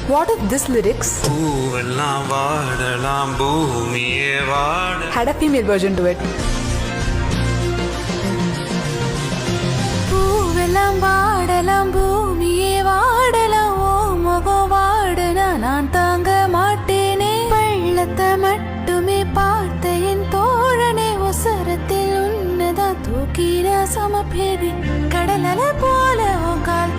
What if this lyrics பூவெல்லாம் வாடலாம் பூமியே வாட had a female version to it? பூவெல்லாம் வாடலாம் பூமியே வாடலாம் ஓ முகம் வாடனா நான் தாங்க மாட்டேனே பள்ளத்தை மட்டுமே பார்த்த என் தோழனே ஒசரத்தில் உன்னதான் தூக்கின சமப்பேனே கடலல போல உன் கால்